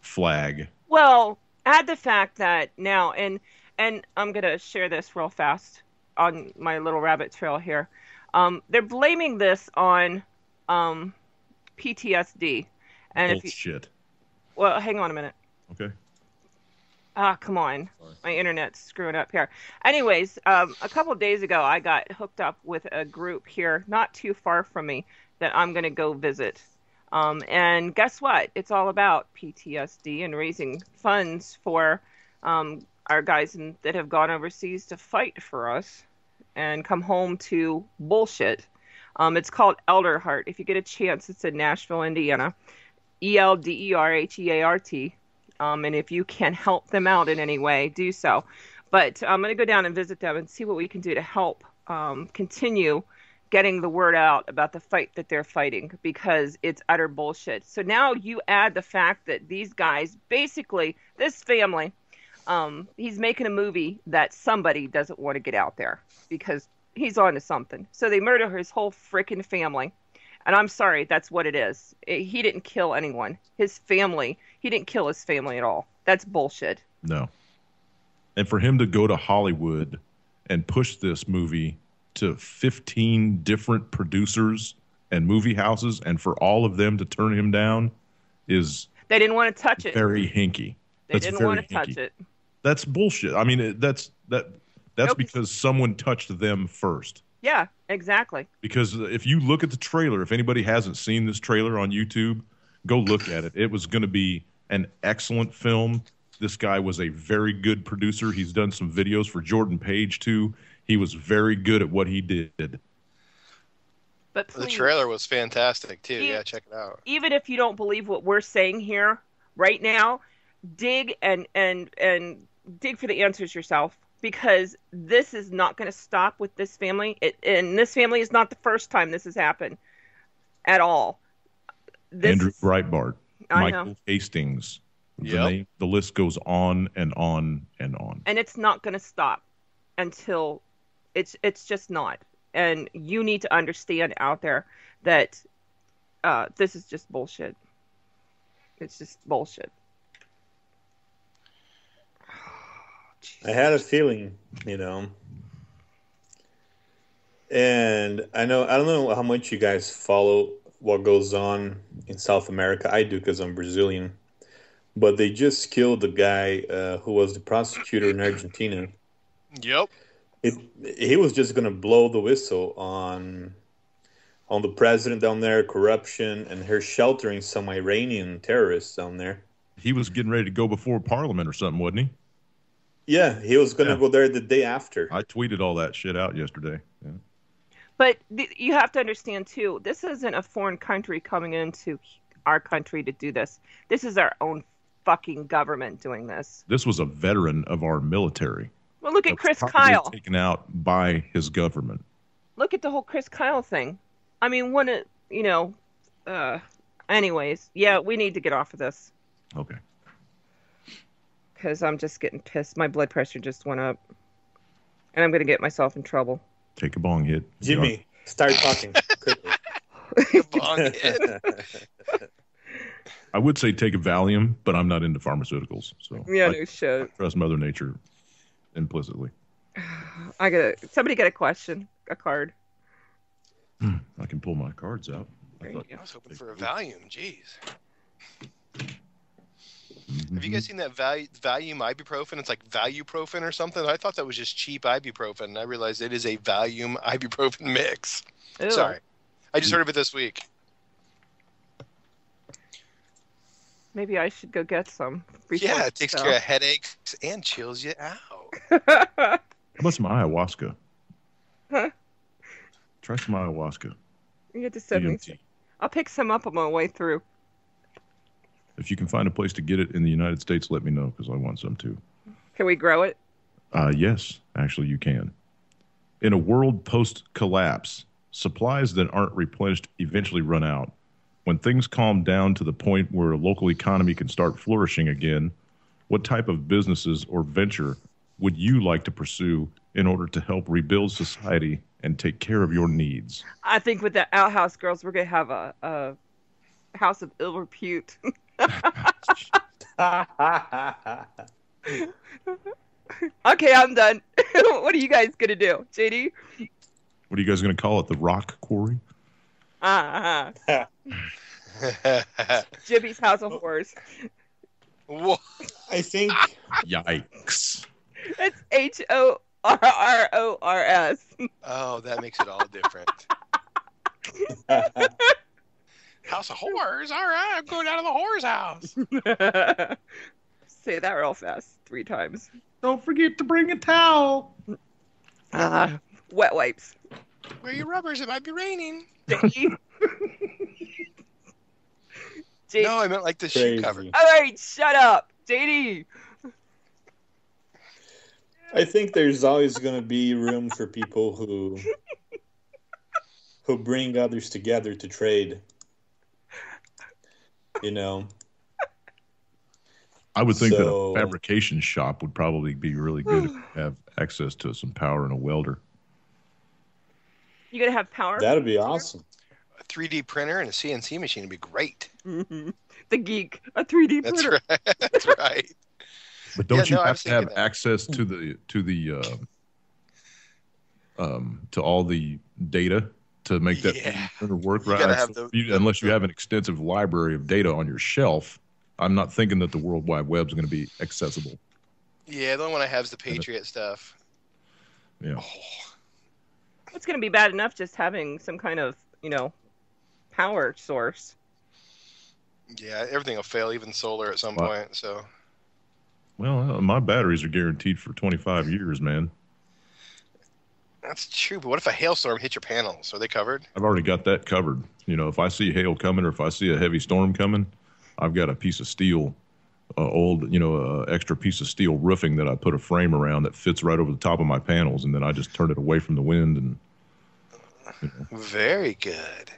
flag. Well, add the fact that now, and I'm going to share this real fast on my little rabbit trail here. They're blaming this on PTSD. And if you, Bullshit. well, hang on a minute. Okay. Come on. Sorry. My internet's screwing up here. Anyways, a couple of days ago, I got hooked up with a group here, not too far from me, that I'm going to go visit. And guess what? It's all about PTSD and raising funds for our guys that have gone overseas to fight for us and come home to bullshit. It's called Elderheart. If you get a chance, it's in Nashville, Indiana. ELDERHEART. And if you can help them out in any way, do so. But I'm going to go down and visit them and see what we can do to help continue getting the word out about the fight that they're fighting, because it's utter bullshit. So now you add the fact that these guys, basically, this family, he's making a movie that somebody doesn't want to get out there because he's on to something. So they murder his whole freaking family. And I'm sorry, that's what it is. He didn't kill anyone. His family, he didn't kill his family at all. That's bullshit. No. And for him to go to Hollywood and push this movie to 15 different producers and movie houses, and for all of them to turn him down is They didn't want to touch it. very hinky. They That's didn't very want to touch hinky. it. That's bullshit. I mean, that's Nope. because someone touched them first. Yeah, exactly. Because if you look at the trailer, if anybody hasn't seen this trailer on YouTube, go look at it. It was going to be an excellent film. This guy was a very good producer. He's done some videos for Jordan Page, too. He was very good at what he did. But The please, trailer was fantastic too. Yeah. Yeah, check it out. even if you don't believe what we're saying here right now, dig and dig for the answers yourself, because this is not going to stop with this family. And this family is not the first time this has happened at all. Andrew Breitbart, I know. Michael Hastings. Yep. The list goes on and on and on. And it's not going to stop until it's just not. And you need to understand out there that this is just bullshit. It's just bullshit. I had a feeling, and I don't know how much you guys follow what goes on in South America. I do because I'm Brazilian, but they just killed the guy who was the prosecutor in Argentina. Yep. He was just going to blow the whistle on the president down there, corruption, and her sheltering some Iranian terrorists down there. He was getting ready to go before Parliament or something, wasn't he? Yeah, he was going to Yeah. go there the day after. I tweeted all that shit out yesterday. Yeah. But you have to understand, too, this isn't a foreign country coming into our country to do this. This is our own fucking government doing this. This was a veteran of our military. Well, look that at was Chris probably Kyle. taken out by his government. Look at the whole Chris Kyle thing. I mean, anyways, yeah, we need to get off of this Okay. because I'm just getting pissed. My blood pressure just went up, and I'm going to get myself in trouble. Take a bong hit. Jimmy, start talking quickly. Bong hit. I would say take a Valium, but I'm not into pharmaceuticals, so Yeah, I no shit. trust Mother Nature implicitly. Somebody get a question, a card. I can pull my cards out. There you go. I was hoping for a Valium. Jeez. Mhm. Have you guys seen that Valium ibuprofen? It's like Valuprofen or something. I thought that was just cheap ibuprofen. And I realized it is a Valium ibuprofen mix. Ew. Sorry. I just heard of it this week. Maybe I should go get some. Yeah, it takes care of headaches and chills you out. How about some ayahuasca? Huh? Try some ayahuasca. You get to send me. DMT. I'll pick some up on my way through. If you can find a place to get it in the United States, let me know because I want some too. Can we grow it? Yes, actually, you can. In a world post-collapse, supplies that aren't replenished eventually run out. When things calm down to the point where a local economy can start flourishing again, what type of businesses or venture would you like to pursue in order to help rebuild society and take care of your needs? I think with the Outhouse Girls, we're going to have a house of ill repute. Okay, I'm done. What are you guys going to do? JD? What are you guys going to call it? The Rock Quarry? Uh-huh. Jimmy's House of Horrors. Whoa. I think Yikes. It's HORRORS. Oh, that makes it all different. House of Horrors? All right, I'm going down to the whore's house. Say that real fast 3 times. Don't forget to bring a towel. Wet wipes. Wear your rubbers, it might be raining. JD? No, I meant like the shoe cover. All right, shut up. JD. I think there's always going to be room for people who bring others together to trade. You know. I would think that So- a fabrication shop would probably be really good if you have access to some power and a welder. You gonna have power? That'd be awesome. A 3D printer and a CNC machine would be great. Mhm. The geek, a 3D That's printer. right. That's right. But don't Yeah, you no, I have was to have thinking that. access to all the data to make that Yeah. 3D printer work You right? gotta have Unless you have an extensive library of data on your shelf, I'm not thinking that the World Wide Web is going to be accessible. Yeah, the only one I have is the Patriot stuff. Yeah. Oh, It's gonna be bad enough just having some kind of, power source. yeah, everything will fail, even solar at some Wow. point. So Well, my batteries are guaranteed for 25 years, man. that's true. But what if a hailstorm hit your panels? Are they covered? I've already got that covered. If I see hail coming or if I see a heavy storm coming, I've got a piece of steel, extra piece of steel roofing that I put a frame around that fits right over the top of my panels, and then I just turn it away from the wind. And Very good.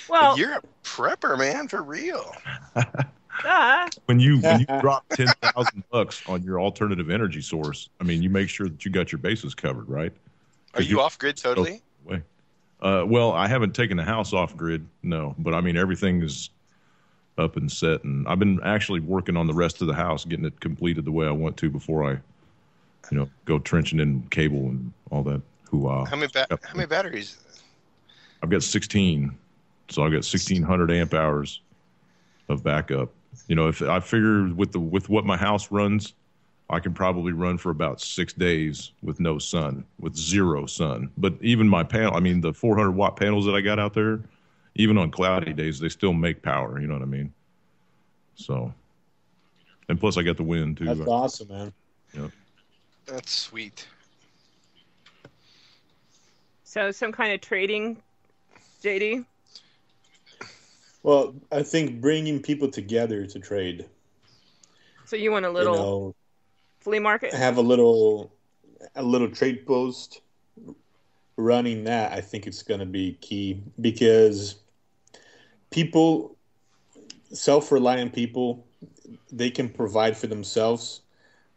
Well, You're a prepper, man, for real. when you drop $10,000 on your alternative energy source, I mean, you make sure that you got your bases covered, right? Are you off grid totally? Way. Well, I haven't taken the house off grid, no, but I mean everything is up and set, and I've been actually working on the rest of the house, getting it completed the way I want to before I, go trenching in cable and all that hoo-ah. How many batteries? I've got 16, so I've got 1,600 amp hours of backup. If I figure with what my house runs, I can probably run for about 6 days with no sun, with zero sun. But even my panel, I mean, the 400 watt panels that I got out there, even on cloudy days, they still make power. You know what I mean? So, and plus I got the wind too. That's awesome, man. That's sweet. so some kind of trading, JD. Well, I think bringing people together to trade. So you want a You little know, flea market? have a little trade post running that, I think it's going to be key because people, self-reliant people, they can provide for themselves,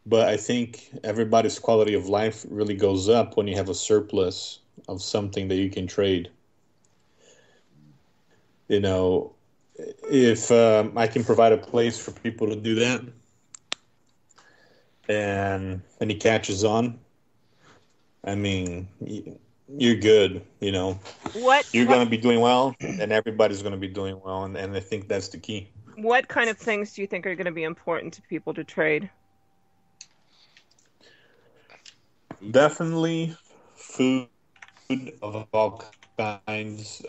but I think everybody's quality of life really goes up when you have a surplus of something that you can trade. You know, if I can provide a place for people to do that, and he catches on, I mean, you're good. You know, you're going to be doing well, and everybody's going to be doing well, and I think that's the key. What kind of things do you think are going to be important to people to trade? Definitely food of all kinds,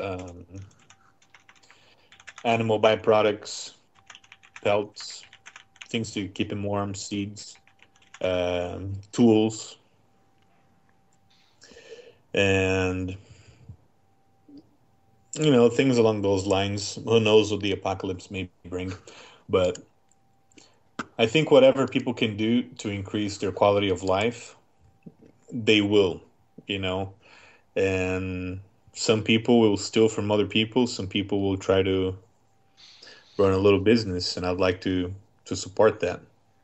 animal byproducts, pelts, things to keep them warm, seeds, tools, and things along those lines. Who knows what the apocalypse may bring, but I think whatever people can do to increase their quality of life, they will, and some people will steal from other people. Some people will try to run a little business, and I'd like to support that.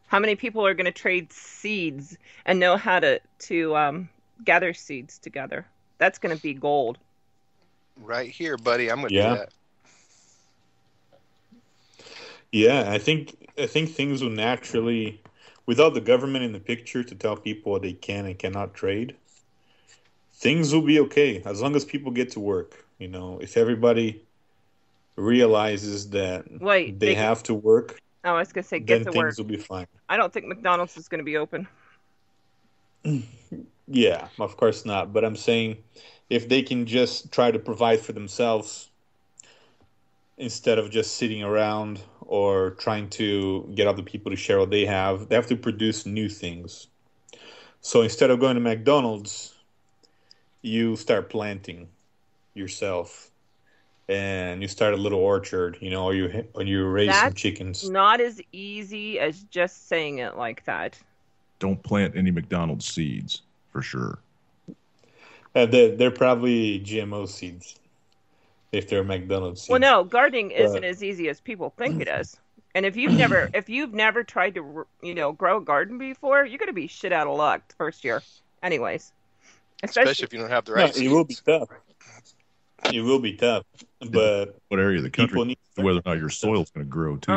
How many people are going to trade seeds and know how to gather seeds together? That's going to be gold. Right here, buddy. I'm going to do that. Yeah, I think things will naturally, without the government in the picture to tell people what they can and cannot trade, things will be okay as long as people get to work. If everybody realizes that they have to work. Oh, I was going to say get to work. Then things will be fine. I don't think McDonald's is going to be open. Yeah, of course not. But I'm saying if they can just try to provide for themselves instead of just sitting around or trying to get other people to share what they have to produce new things. So instead of going to McDonald's, you start planting yourself. And you start a little orchard, or you raise some chickens. That's not as easy as just saying it like that. Don't plant any McDonald's seeds, for sure. They're probably GMO seeds, if they're McDonald's seeds. Well, no, gardening isn't as easy as people think it is. And if you've never tried to, grow a garden before, you're going to be shit out of luck the first year. Anyways. Especially if you don't have the right seeds. It will be tough. It will be tough, but what area of the country, whether or not your soil's going to grow too.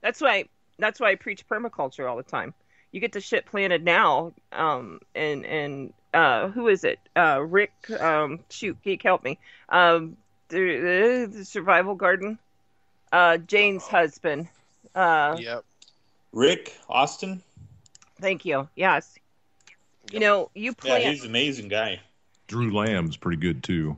That's why I preach permaculture all the time. You get the shit planted now, and who is it? Rick, Geek, help me. The survival garden. Jane's husband. Yep. Rick Austin. Thank you. Yes. You plant. Yeah, he's an amazing guy. Drew Lamb's pretty good too.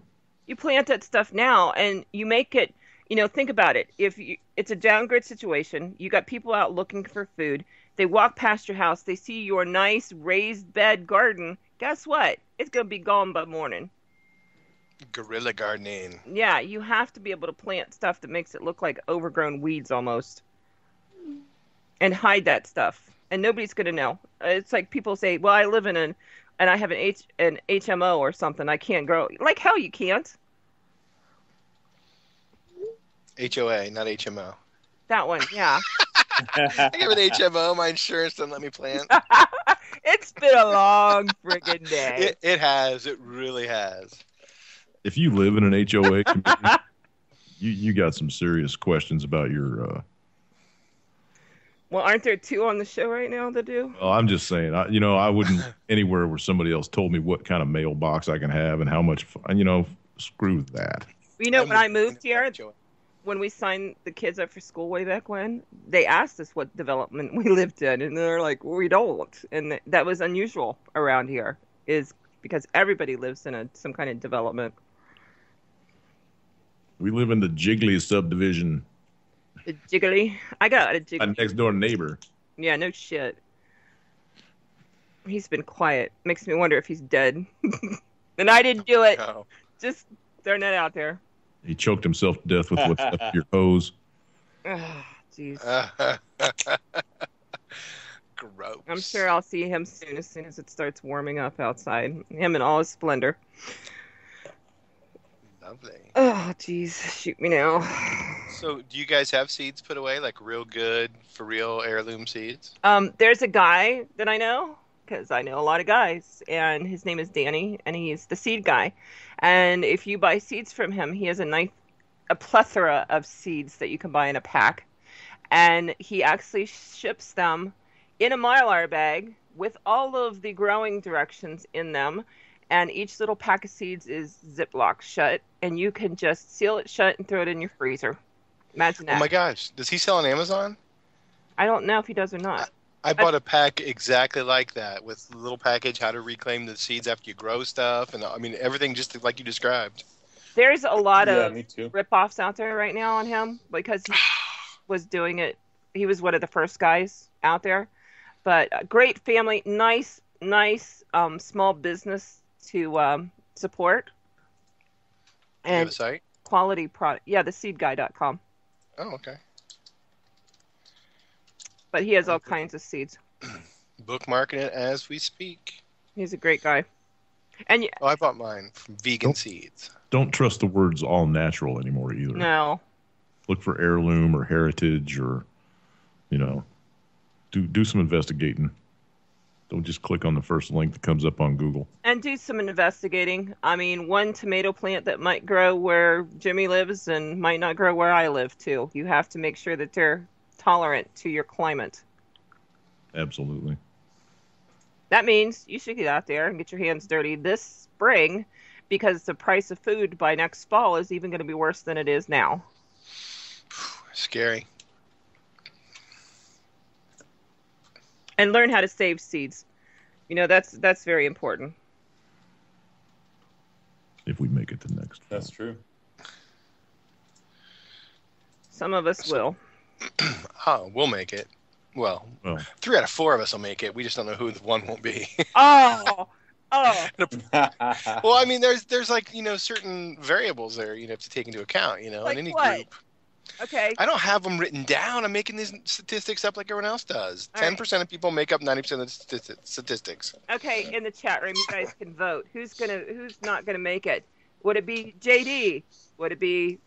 You plant that stuff now, and you make it. Think about it. It's a downgrade situation. You got people out looking for food. They walk past your house. They see your nice raised bed garden. Guess what? It's gonna be gone by morning. Guerrilla gardening. Yeah, you have to be able to plant stuff that makes it look like overgrown weeds almost, and hide that stuff. And nobody's gonna know. It's like people say, "Well, I live in and I have an HMO or something. I can't grow." Like hell, you can't. HOA, not HMO. That one, yeah. I have an HMO. My insurance doesn't let me plant. It's been a long friggin' day. It has. It really has. If you live in an HOA community, you got some serious questions about your. Well, aren't there two on the show right now that do? Well, I'm just saying. I wouldn't anywhere where somebody else told me what kind of mailbox I can have and how much. Screw that. When I moved here, when we signed the kids up for school way back when, they asked us what development we lived in, and they're like, "We don't," and that was unusual around here, is because everybody lives in some kind of development. We live in the Jiggly subdivision. The Jiggly? I got a Jiggly. My next door neighbor. Yeah, no shit. He's been quiet. Makes me wonder if he's dead. And I didn't do it. No. Just throwing that out there. He choked himself to death with what's left of your hose. Jeez. Gross. I'm sure I'll see him soon as it starts warming up outside. Him in all his splendor. Lovely. Oh, geez. Shoot me now. So, do you guys have seeds put away, like real good, for real heirloom seeds? There's a guy that I know, because I know a lot of guys, and his name is Danny, and he's the seed guy. And if you buy seeds from him, he has a plethora of seeds that you can buy in a pack. And he actually ships them in a Mylar bag with all of the growing directions in them. And each little pack of seeds is Ziploc shut, and you can just seal it shut and throw it in your freezer. Imagine that. Oh my gosh. Does he sell on Amazon? I don't know if he does or not. I bought a pack exactly like that with a little package, how to reclaim the seeds after you grow stuff. And I mean, everything just like you described. There's a lot Yeah, of me too. rip-offs out there right now on him because he was doing it. He was one of the first guys out there. But a great family, nice small business to support. Do you have And a site? quality product. Yeah, theseedguy.com. Oh, okay. But he has all kinds of seeds. Bookmarking it as we speak. He's a great guy. And Oh, I bought mine from Vegan Seeds. Don't trust the words all natural anymore either. no, Look for heirloom or heritage or, do some investigating. Don't just click on the first link that comes up on Google. and do some investigating. I mean, one tomato plant that might grow where Jimmy lives and might not grow where I live too. You have to make sure that they're tolerant to your climate. Absolutely. That means you should get out there and get your hands dirty this spring because the price of food by next fall is even going to be worse than it is now. Scary. And learn how to save seeds. That's very important. If we make it to next. That's true. Some of us will. Oh, we'll make it. Well, Well, 3 out of 4 of us will make it. We just don't know who the one won't be. Oh. Well, I mean, there's like, certain variables there you have to take into account, Like in any what? group. Okay. I don't have them written down. I'm making these statistics up like everyone else does. All right. 10% of people make up 90% of the statistics. Okay, in the chat room, you guys can vote. Who's not gonna make it? Would it be JD? Would it be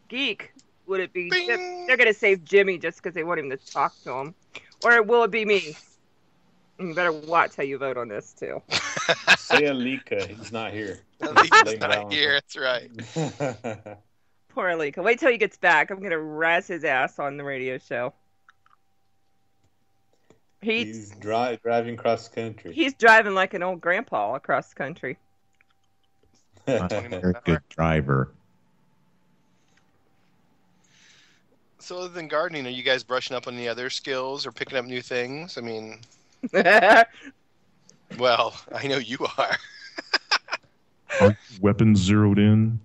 Geek? Would it be? Bing! They're gonna save Jimmy just because they want him to talk to him, or will it be me? You better watch how you vote on this too. Say Alika, he's not here. At least it's Blame it not on here. him. That's right. Poor Alika. Wait till he gets back. I'm gonna razz his ass on the radio show. He's driving cross country. He's driving like an old grandpa across the country. very good driver. So other than gardening, are you guys brushing up on any other skills or picking up new things? I mean, well, I know you are. Are weapons zeroed in?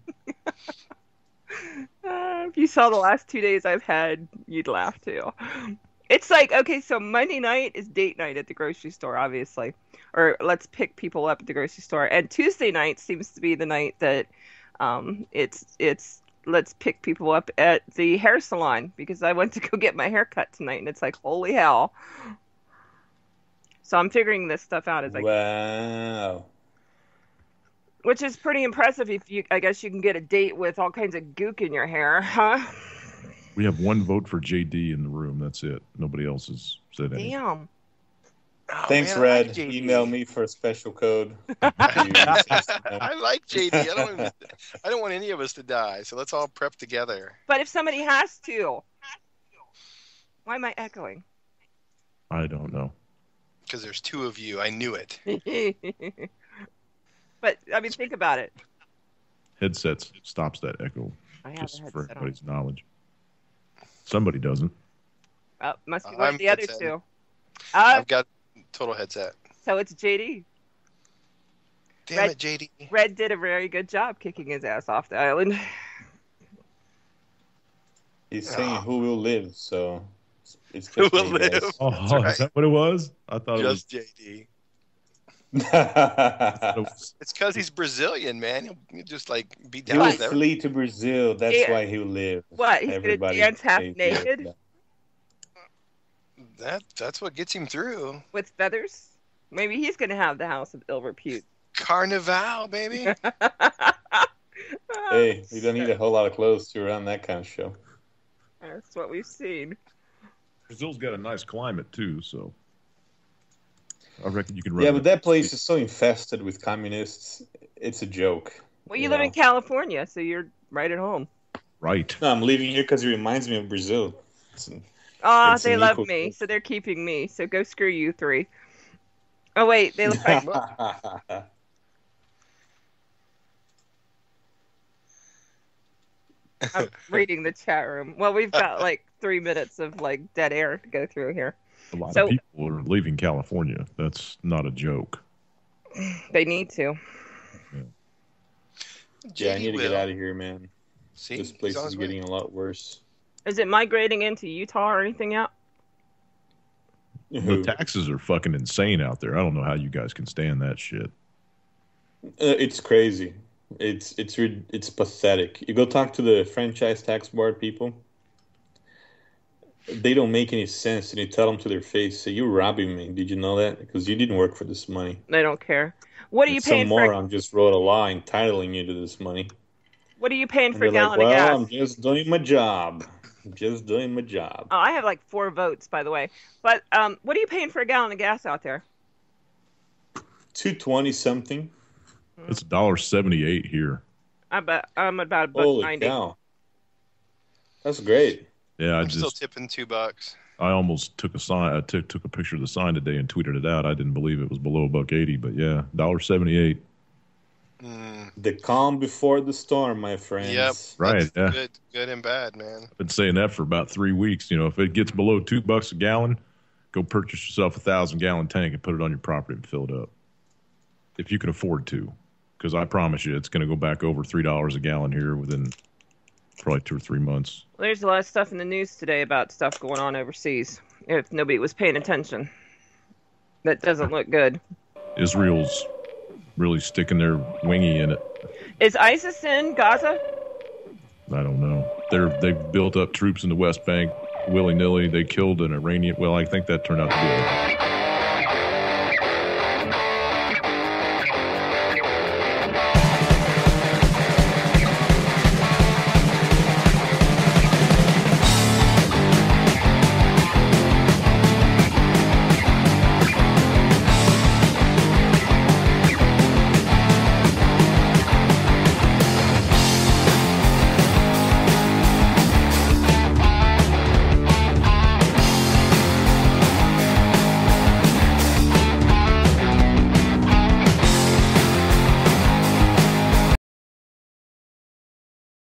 If you saw the last 2 days I've had, you'd laugh too. It's like, okay, so Monday night is date night at the grocery store, obviously. Or let's pick people up at the grocery store. And Tuesday night seems to be the night that it's let's pick people up at the hair salon because I went to go get my hair cut tonight and it's like, holy hell. So I'm figuring this stuff out as I Wow. which is pretty impressive if I guess you can get a date with all kinds of gook in your hair, huh? We have one vote for JD in the room. That's it. Nobody else has said anything. Damn. Oh, Thanks, man, I Red. like JD. Email me for a special code. I like JD. I don't want any of us to die. So let's all prep together. But if somebody has to. Why am I echoing? I don't know. Because there's 2 of you. I knew it. But, I mean, think about it. Headsets stops that echo, I have just a for headset on. everybody's knowledge. Somebody doesn't. Oh, must be one I'm of the other headset. two. I've got total headset. So it's JD. Damn Red- it, JD. Red did a very good job kicking his ass off the island. He's saying who will live, so it's Who just will me, guys. live? Oh, right. is that what it was? I thought Just JD. it was. It's because he's Brazilian, man. He'll just like be He down will with everything. flee to Brazil. That's Yeah. why he'll live. What, he's gonna Everybody dance half say naked? That's what gets him through. with feathers. Maybe he's going to have the house of ill repute. Carnival, baby. Hey, you don't need a whole lot of clothes to run that kind of show. That's what we've seen. Brazil's got a nice climate too, so I reckon you can run. Yeah, but that place is so infested with communists. It's a joke. Well, you live in California, so you're right at home. Right. No, I'm leaving here because it reminds me of Brazil. Oh, It's they an love equal- me, so they're keeping me. So go screw you three. Oh, wait, they look like... I'm reading the chat room. Well, we've got like 3 minutes of like dead air to go through here. A lot So- of people are leaving California. That's not a joke. They need to. Yeah, I need to get Will. out of here, man. See, This place he's on is his way. getting a lot worse. Is it migrating into Utah or anything out? The taxes are fucking insane out there. I don't know how you guys can stand that shit. It's crazy. It's pathetic. You go talk to the franchise tax board people. They don't make any sense, and you tell them to their face, "Say you're robbing me. Did you know that? Because you didn't work for this money." They don't care. What are you And paying some for? moron just wrote a law entitling you to this money. What are you paying And for a they're gallon like, of "Well, gas? I'm just doing my job. I'm just doing my job." Oh, I have like 4 votes, by the way. But what are you paying for a gallon of gas out there? $2.20 something. It's $1.78 here. I'm about Holy $1.90. cow! That's great. Yeah, I'm still tipping $2. I almost took a sign. I took a picture of the sign today and tweeted it out. I didn't believe it was below $1.80, but yeah, $1.78. The calm before the storm, my friends. Yep. Right, That's yeah. Good and bad, man. I've been saying that for about 3 weeks. You know, if it gets below $2 a gallon, go purchase yourself a 1,000-gallon tank and put it on your property and fill it up, if you can afford to. Because I promise you, it's going to go back over $3 a gallon here within probably 2 or 3 months. Well, there's a lot of stuff in the news today about stuff going on overseas. If nobody was paying attention, that doesn't look good. Israel's really sticking their wingy in it. Is ISIS in Gaza? I don't know. They've built up troops in the West Bank willy-nilly. They killed an Iranian. Well, I think that turned out to be